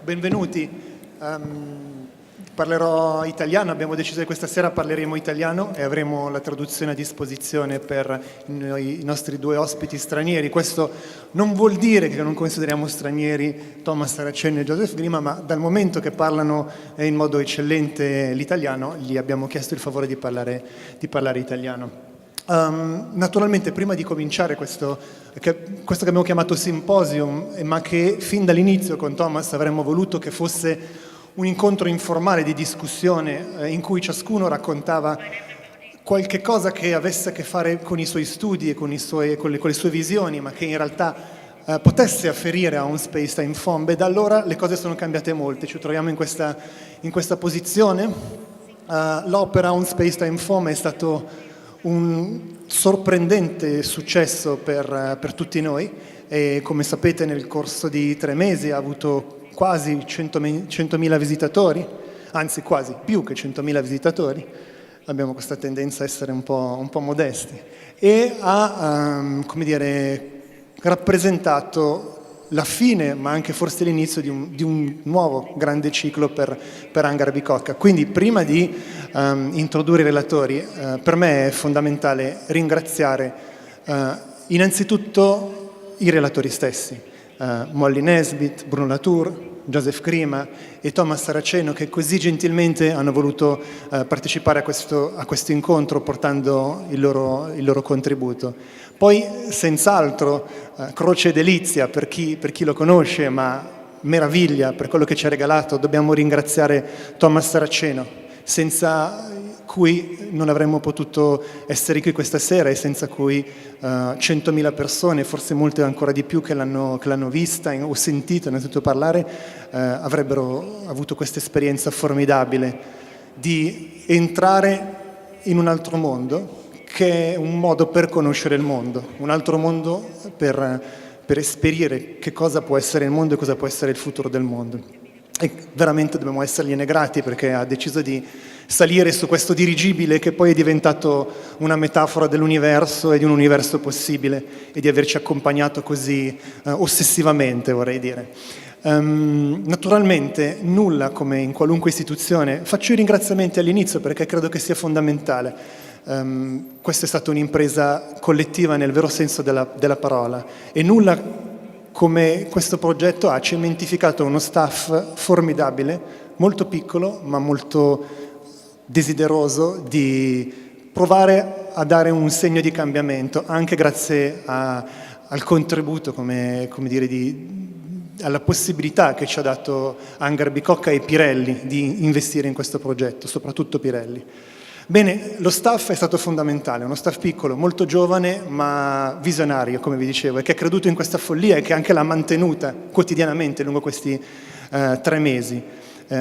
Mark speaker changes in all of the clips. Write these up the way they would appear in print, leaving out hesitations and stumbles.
Speaker 1: benvenuti. Parlerò italiano, abbiamo deciso che questa sera parleremo italiano e avremo la traduzione a disposizione per i nostri due ospiti stranieri. Questo non vuol dire che non consideriamo stranieri Tomás Saraceno e Joseph Grima, ma dal momento che parlano in modo eccellente l'italiano, gli abbiamo chiesto il favore di parlare italiano. Naturalmente prima di cominciare questo che abbiamo chiamato simposium, ma che fin dall'inizio con Tomás avremmo voluto che fosse un incontro informale di discussione in cui ciascuno raccontava qualche cosa che avesse a che fare con i suoi studi e con le sue visioni, ma che in realtà potesse afferire a un space-time form. Da allora le cose sono cambiate molto, ci troviamo in questa posizione. L'opera Un Space-Time Form è stato un sorprendente successo per tutti noi e, come sapete, nel corso di 3 mesi ha avuto quasi 100.000 visitatori, anzi quasi più che 100.000 visitatori. Abbiamo questa tendenza a essere un po' modesti, e ha come dire, rappresentato la fine, ma anche forse l'inizio di un nuovo grande ciclo per HangarBicocca. Quindi prima di introdurre i relatori, per me è fondamentale ringraziare innanzitutto i relatori stessi, Molly Nesbit, Bruno Latour, Joseph Grima e Tomás Saraceno, che così gentilmente hanno voluto partecipare a questo incontro portando il loro contributo. Poi senz'altro croce e delizia per chi lo conosce, ma meraviglia per quello che ci ha regalato. Dobbiamo ringraziare Tomás Saraceno, senza cui non avremmo potuto essere qui questa sera e senza cui 100.000 persone, forse molte ancora di più che l'hanno vista o sentito, ne hanno sentito parlare, avrebbero avuto questa esperienza formidabile di entrare in un altro mondo, che è un modo per conoscere il mondo, un altro mondo per esperire che cosa può essere il mondo e cosa può essere il futuro del mondo. E veramente dobbiamo essergliene grati, perché ha deciso di salire su questo dirigibile che poi è diventato una metafora dell'universo e di un universo possibile, e di averci accompagnato così ossessivamente, vorrei dire. Naturalmente nulla come in qualunque istituzione. Faccio i ringraziamenti all'inizio perché credo che sia fondamentale. Questa è stata un'impresa collettiva nel vero senso della parola, e nulla come questo progetto ha cementificato uno staff formidabile, molto piccolo ma molto desideroso di provare a dare un segno di cambiamento, anche grazie al contributo, alla possibilità che ci ha dato HangarBicocca e Pirelli di investire in questo progetto, soprattutto Pirelli. Bene, lo staff è stato fondamentale, uno staff piccolo, molto giovane, ma visionario, come vi dicevo, e che ha creduto in questa follia e che anche l'ha mantenuta quotidianamente lungo questi 3 mesi.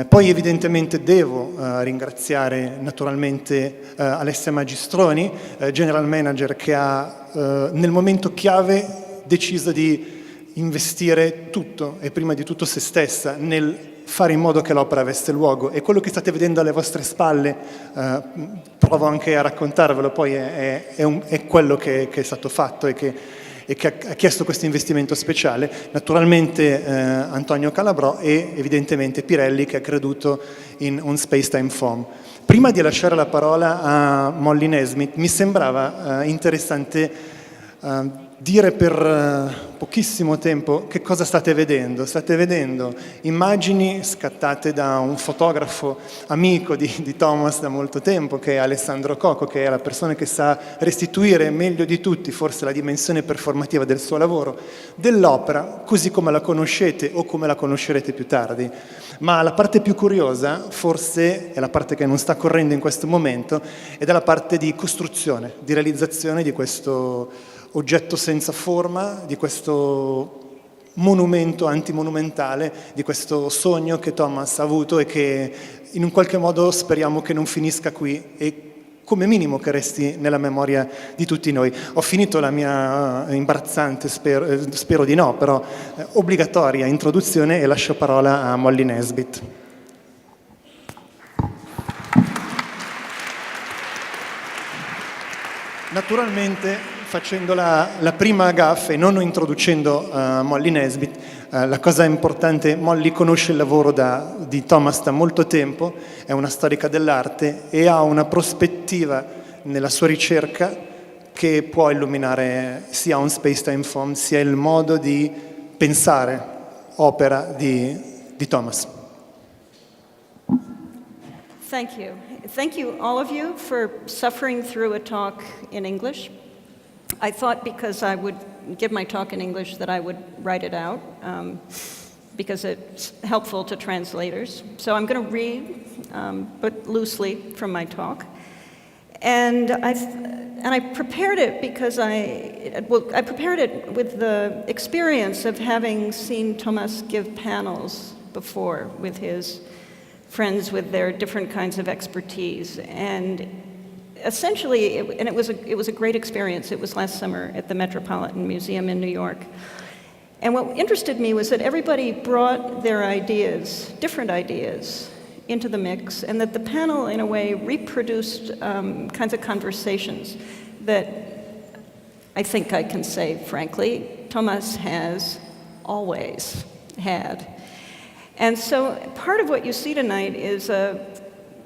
Speaker 1: Poi evidentemente devo ringraziare naturalmente Alessia Magistroni, General Manager, che ha nel momento chiave deciso di investire tutto, e prima di tutto se stessa, nel fare in modo che l'opera avesse luogo. E quello che state vedendo alle vostre spalle, provo anche a raccontarvelo, poi è quello che è stato fatto e che ha chiesto questo investimento speciale. Naturalmente Antonio Calabrò e evidentemente Pirelli, che ha creduto in un space-time form. Prima di lasciare la parola a Molly Nesbit, mi sembrava interessante dire per pochissimo tempo che cosa state vedendo. State vedendo immagini scattate da un fotografo amico di Tomás da molto tempo, che è Alessandro Coco, che è la persona che sa restituire meglio di tutti forse la dimensione performativa del suo lavoro, dell'opera, così come la conoscete o come la conoscerete più tardi. Ma la parte più curiosa, forse è la parte che non sta correndo in questo momento, ed è la parte di costruzione, di realizzazione di questo oggetto senza forma, di questo monumento antimonumentale, di questo sogno che Tomás ha avuto e che in un qualche modo speriamo che non finisca qui, e come minimo che resti nella memoria di tutti noi. Ho finito la mia imbarazzante, spero di no, però obbligatoria introduzione, e lascio parola a Molly Nesbit. Naturalmente facendo la prima gaffe e non introducendo Molly Nesbit. La cosa importante, Molly conosce il lavoro di Thomas da molto tempo, è una storica dell'arte e ha una prospettiva nella sua ricerca che può illuminare sia un space-time form sia il modo di pensare opera di Thomas.
Speaker 2: Thank you. Thank you, all of you, for suffering through a talk in English. I thought because I would give my talk in English that I would write it out because it's helpful to translators. So I'm going to read, but loosely, from my talk. And I prepared it because I prepared it with the experience of having seen Thomas give panels before with his friends with their different kinds of expertise. And essentially, it was a great experience. It was last summer at the Metropolitan Museum in New York. And what interested me was that everybody brought their ideas, different ideas, into the mix, and that the panel, in a way, reproduced kinds of conversations that I think I can say, frankly, Thomas has always had. And so part of what you see tonight is a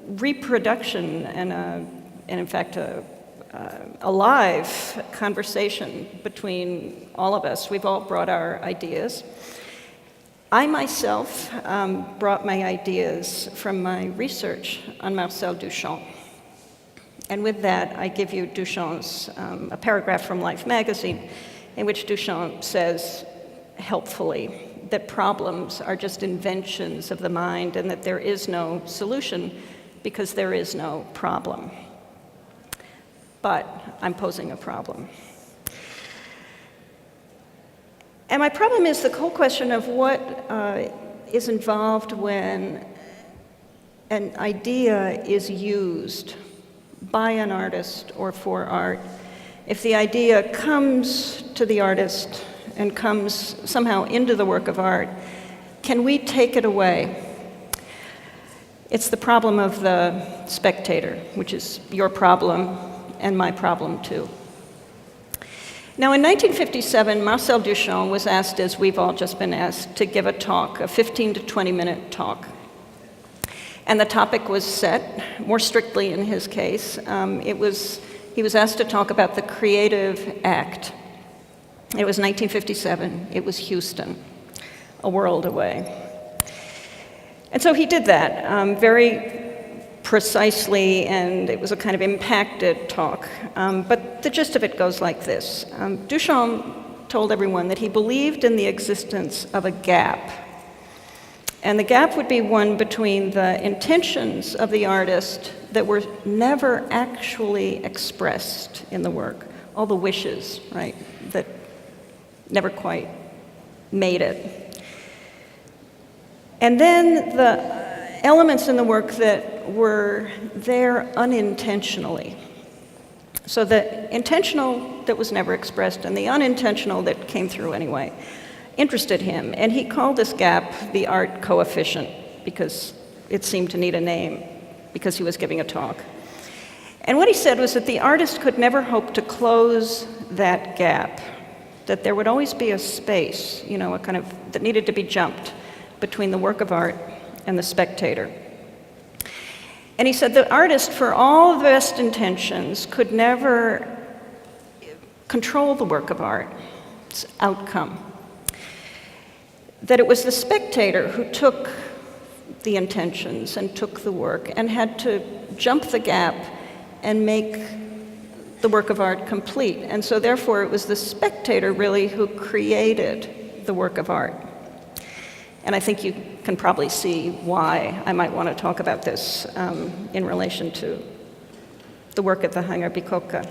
Speaker 2: reproduction and in fact, a live conversation between all of us. We've all brought our ideas. I myself brought my ideas from my research on Marcel Duchamp. And with that, I give you Duchamp's, a paragraph from Life magazine, in which Duchamp says, helpfully, that problems are just inventions of the mind and that there is no solution because there is no problem. But I'm posing a problem. And my problem is the whole question of what is involved when an idea is used by an artist or for art. If the idea comes to the artist and comes somehow into the work of art, can we take it away? It's the problem of the spectator, which is your problem and my problem too. Now, in 1957, Marcel Duchamp was asked, as we've all just been asked, to give a talk, a 15 to 20-minute talk. And the topic was set, more strictly in his case. He was asked to talk about the creative act. It was 1957. It was Houston, a world away. And so he did that very precisely, and it was a kind of impacted talk. But the gist of it goes like this. Duchamp told everyone that he believed in the existence of a gap. And the gap would be one between the intentions of the artist that were never actually expressed in the work, all the wishes, right, that never quite made it. And then the elements in the work that were there unintentionally. So the intentional that was never expressed and the unintentional that came through anyway interested him. And he called this gap the art coefficient because it seemed to need a name because he was giving a talk. And what he said was that the artist could never hope to close that gap, that there would always be a space, you know, a kind of, that needed to be jumped between the work of art and the spectator. And he said the artist, for all the best intentions, could never control the work of art, its outcome. That it was the spectator who took the intentions and took the work and had to jump the gap and make the work of art complete. And so therefore it was the spectator really who created the work of art. And I think you can probably see why I might want to talk about this in relation to the work at the HangarBicocca.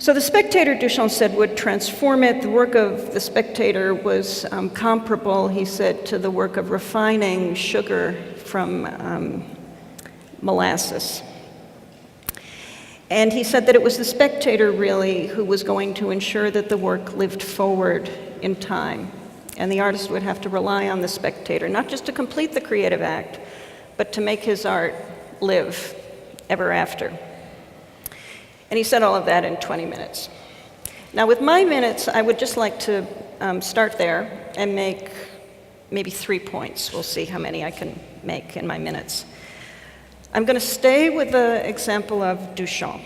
Speaker 2: So the spectator, Duchamp said, would transform it. The work of the spectator was comparable, he said, to the work of refining sugar from molasses. And he said that it was the spectator, really, who was going to ensure that the work lived forward in time. And the artist would have to rely on the spectator, not just to complete the creative act, but to make his art live ever after. And he said all of that in 20 minutes. Now, with my minutes, I would just like to start there and make maybe 3 points. We'll see how many I can make in my minutes. I'm going to stay with the example of Duchamp.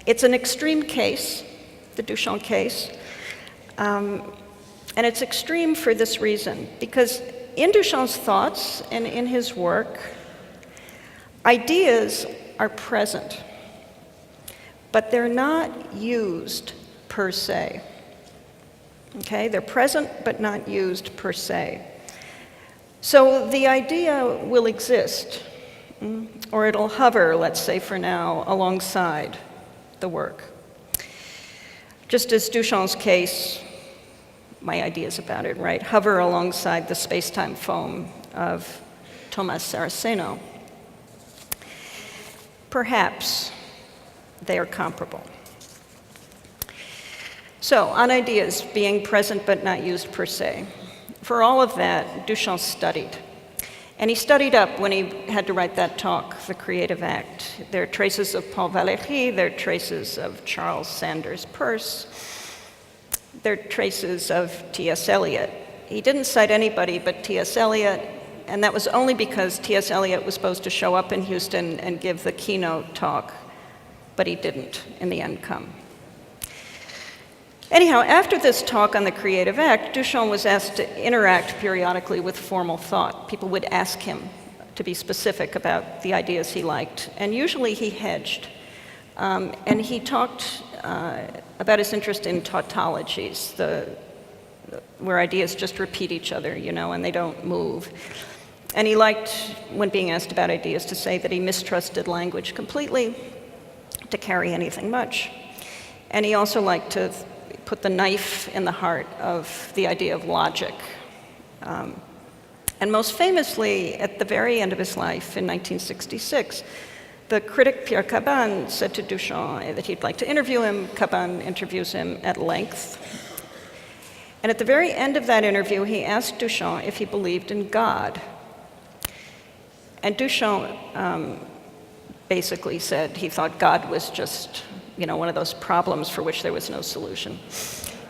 Speaker 2: It's an extreme case, the Duchamp case, and it's extreme for this reason, because in Duchamp's thoughts and in his work, ideas are present, but they're not used per se. Okay, they're present but not used per se. So the idea will exist, or it'll hover, let's say for now, alongside the work. Just as Duchamp's case, my ideas about it, right, hover alongside the space-time foam of Tomás Saraceno. Perhaps they are comparable. So, on ideas being present but not used per se. For all of that, Duchamp studied. And he studied up when he had to write that talk, The Creative Act. There are traces of Paul Valéry, there are traces of Charles Sanders Peirce, there are traces of T.S. Eliot. He didn't cite anybody but T.S. Eliot, and that was only because T.S. Eliot was supposed to show up in Houston and give the keynote talk, but he didn't in the end come. Anyhow, after this talk on the Creative Act, Duchamp was asked to interact periodically with formal thought. People would ask him to be specific about the ideas he liked, and usually he hedged. And he talked about his interest in tautologies, where ideas just repeat each other, you know, and they don't move. And he liked, when being asked about ideas, to say that he mistrusted language completely, to carry anything much. And he also liked to put the knife in the heart of the idea of logic. And most famously, at the very end of his life, in 1966, the critic Pierre Caban said to Duchamp that he'd like to interview him. Caban interviews him at length. And at the very end of that interview, he asked Duchamp if he believed in God. And Duchamp basically said he thought God was just, you know, one of those problems for which there was no solution.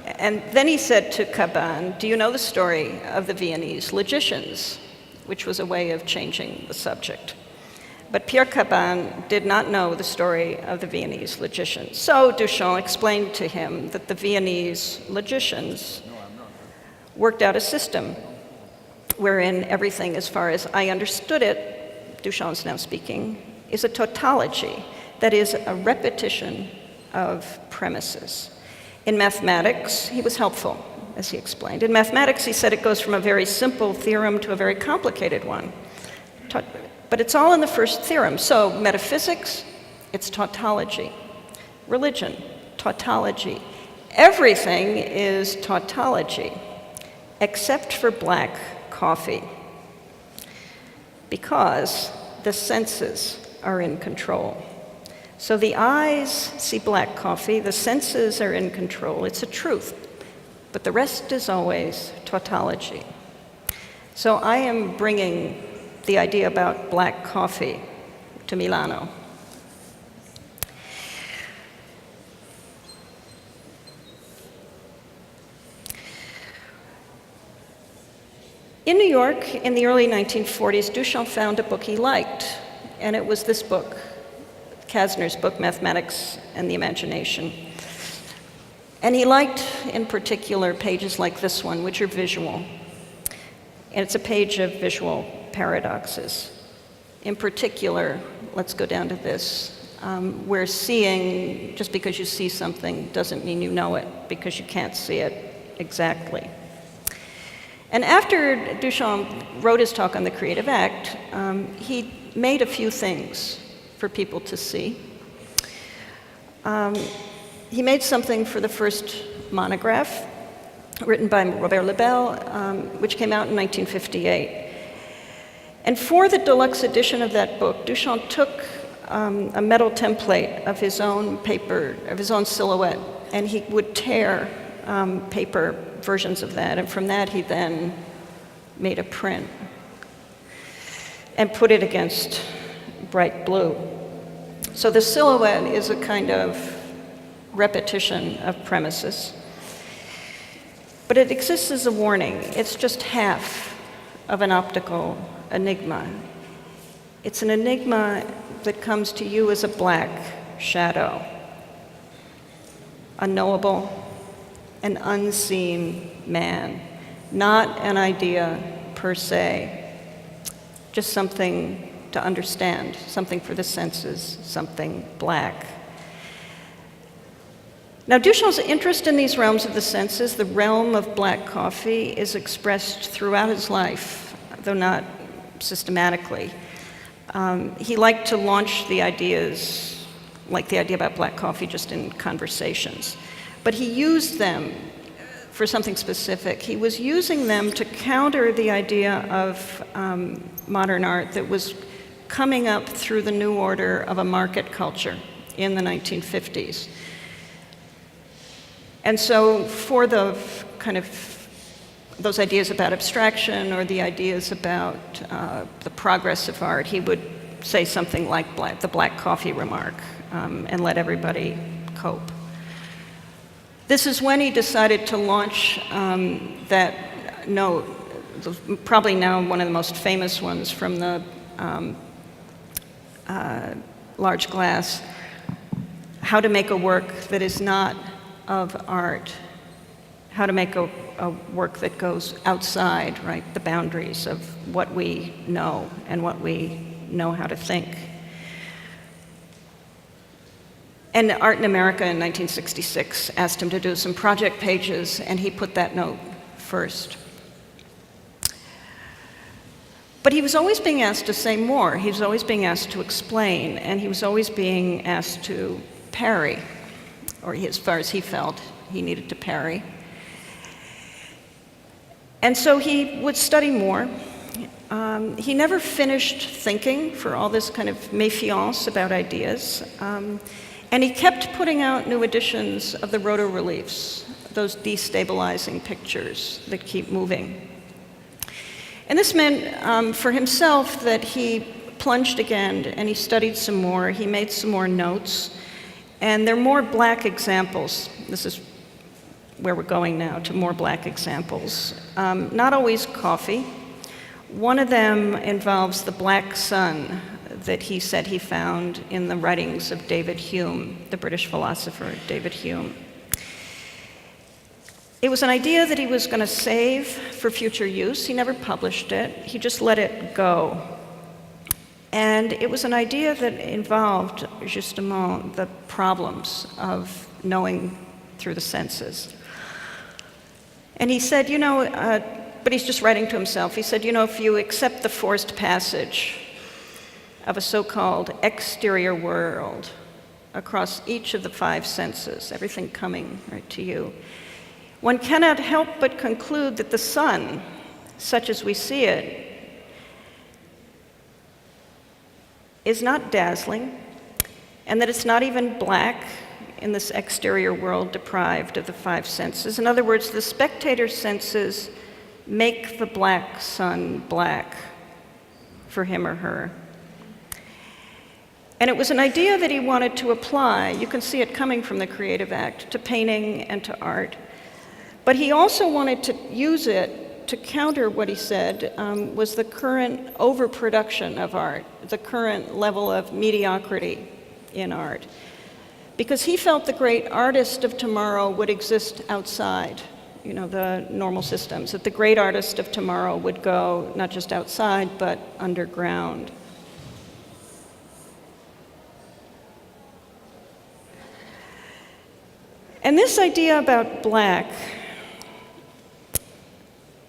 Speaker 2: And then he said to Caban, "Do you know the story of the Viennese logicians?" Which was a way of changing the subject. But Pierre Caban did not know the story of the Viennese logicians. So Duchamp explained to him that the Viennese logicians worked out a system wherein everything, as far as I understood it, Duchamp's now speaking, is a tautology, that is, a repetition of premises. In mathematics, he was helpful, as he explained. In mathematics, he said it goes from a very simple theorem to a very complicated one. But it's all in the first theorem. So metaphysics, it's tautology. Religion, tautology. Everything is tautology, except for black coffee, because the senses are in control. So the eyes see black coffee, the senses are in control. It's a truth, but the rest is always tautology. So I am bringing the idea about black coffee to Milano. In New York, in the early 1940s, Duchamp found a book he liked, and it was this book, Kasner's book, Mathematics and the Imagination. And he liked, in particular, pages like this one, which are visual. And it's a page of visual paradoxes. In particular, let's go down to this, where seeing, just because you see something doesn't mean you know it, because you can't see it exactly. And after Duchamp wrote his talk on the Creative Act, he made a few things for people to see. He made something for the first monograph, written by Robert Lebel, which came out in 1958. And for the deluxe edition of that book, Duchamp took a metal template of his own paper, of his own silhouette, and he would tear paper versions of that, and from that he then made a print and put it against bright blue. So the silhouette is a kind of repetition of premises. But it exists as a warning. It's just half of an optical enigma. It's an enigma that comes to you as a black shadow, unknowable, an unseen man, not an idea per se, just something to understand, something for the senses, something black. Now, Duchamp's interest in these realms of the senses, the realm of black coffee, is expressed throughout his life, though not systematically. He liked to launch the ideas, like the idea about black coffee, just in conversations. But he used them for something specific. He was using them to counter the idea of modern art that was coming up through the new order of a market culture in the 1950s. And so for the kind of those ideas about abstraction or the ideas about the progress of art, he would say something like the black coffee remark and let everybody cope. This is when he decided to launch that note, probably now one of the most famous ones from the large glass, how to make a work that is not of art, how to make a work that goes outside, right, the boundaries of what we know and what we know how to think. And Art in America in 1966 asked him to do some project pages, and he put that note first. But he was always being asked to say more. He was always being asked to explain, and he was always being asked to parry, or as far as he felt, he needed to parry. And so he would study more. He never finished thinking for all this kind of méfiance about ideas. And he kept putting out new editions of the roto-reliefs, those destabilizing pictures that keep moving. And this meant for himself that he plunged again and he studied some more, he made some more notes, and there are more black examples. This is where we're going now, to more black examples. Not always coffee. One of them involves the black sun that he said he found in the writings of David Hume, the British philosopher David Hume. It was an idea that he was going to save for future use. He never published it. He just let it go. And it was an idea that involved, justement, the problems of knowing through the senses. And he said, but he's just writing to himself. He said, if you accept the forced passage of a so-called exterior world across each of the five senses, everything coming right to you, one cannot help but conclude that the sun, such as we see it, is not dazzling, and that it's not even black in this exterior world deprived of the five senses. In other words, the spectator's senses make the black sun black for him or her. And it was an idea that he wanted to apply, you can see it coming from the creative act, to painting and to art. But he also wanted to use it to counter what he said was the current overproduction of art, the current level of mediocrity in art. Because he felt the great artist of tomorrow would exist outside, the normal systems, that the great artist of tomorrow would go not just outside, but underground. And this idea about black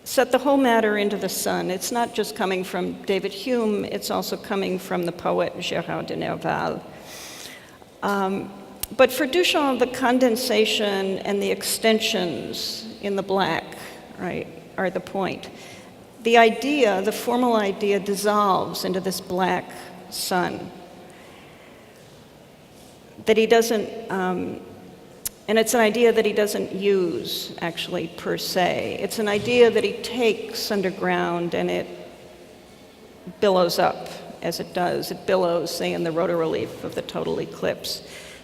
Speaker 2: set the whole matter into the sun. It's not just coming from David Hume, it's also coming from the poet Gérard de Nerval. But for Duchamp, the condensation and the extensions in the black, right, are the point. The idea, the formal idea, dissolves into this black sun that he doesn't, and it's an idea that he doesn't use, actually, per se. It's an idea that he takes underground and it billows up as it does. It billows, say, in the rotorelief of the total eclipse.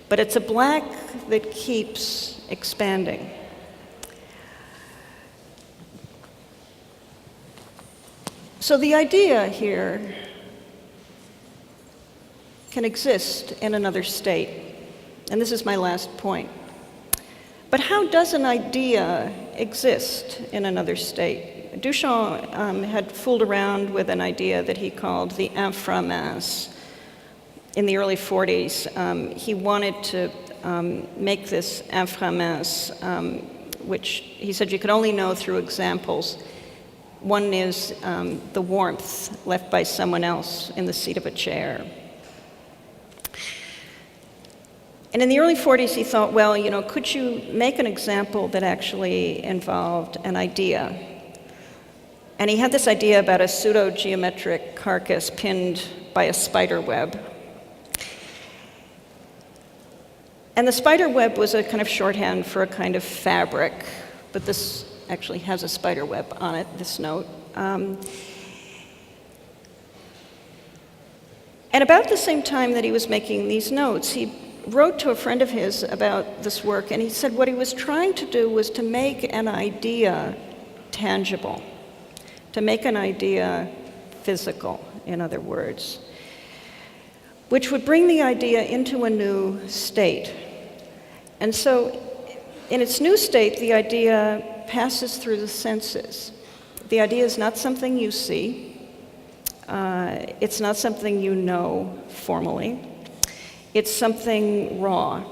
Speaker 2: But it's a black that keeps expanding. So the idea here can exist in another state. And this is my last point. But how does an idea exist in another state? Duchamp had fooled around with an idea that he called the inframass. In the early 40s, he wanted to make this inframass, which he said you could only know through examples. One is the warmth left by someone else in the seat of a chair. And in the early 40s, he thought, well, you know, could you make an example that actually involved an idea? And he had this idea about a pseudo-geometric carcass pinned by a spider web. And the spider web was a kind of shorthand for a kind of fabric, but this actually has a spider web on it, this note. And about the same time that he was making these notes, he wrote to a friend of his about this work, and he said what he was trying to do was to make an idea tangible, to make an idea physical, in other words, which would bring the idea into a new state. And so in its new state, the idea passes through the senses. The idea is not something you see. It's not something you know formally. It's something raw.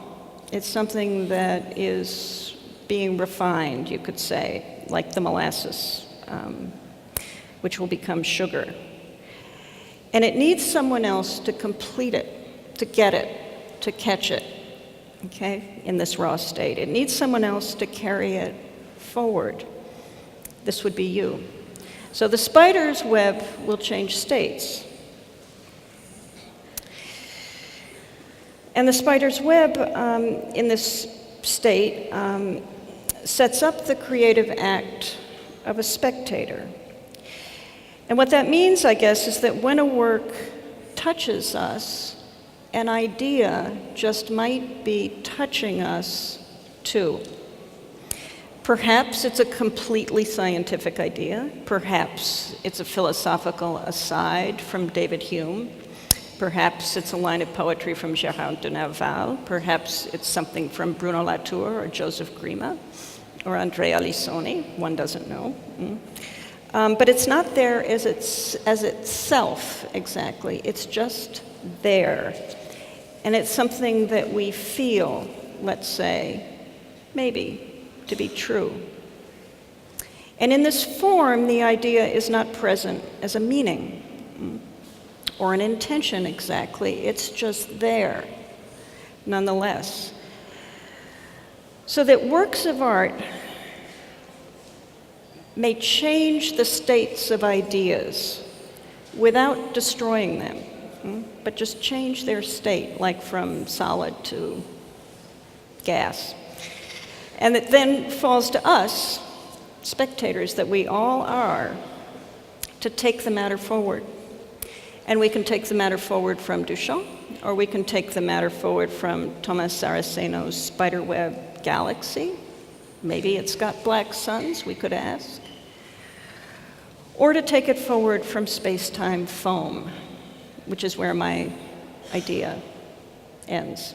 Speaker 2: It's something that is being refined, you could say, like the molasses, which will become sugar. And it needs someone else to complete it, to get it, to catch it, okay, in this raw state. It needs someone else to carry it forward. This would be you. So the spider's web will change states. And the spider's web in this state sets up the creative act of a spectator. And what that means, I guess, is that when a work touches us, an idea just might be touching us too. Perhaps it's a completely scientific idea. Perhaps it's a philosophical aside from David Hume. Perhaps it's a line of poetry from Gérard de Nerval. Perhaps it's something from Bruno Latour or Joseph Grima or Andrea Lissoni. One doesn't know. But it's not there as itself exactly. It's just there. And it's something that we feel, let's say, maybe, to be true. And in this form, the idea is not present as a meaning or an intention exactly. It's just there, nonetheless. So that works of art may change the states of ideas without destroying them, but just change their state, like from solid to gas. And it then falls to us, spectators that we all are, to take the matter forward. And we can take the matter forward from Duchamp, or we can take the matter forward from Tomás Saraceno's spiderweb galaxy. Maybe it's got black suns, we could ask. Or to take it forward from space-time foam, which is where my idea ends.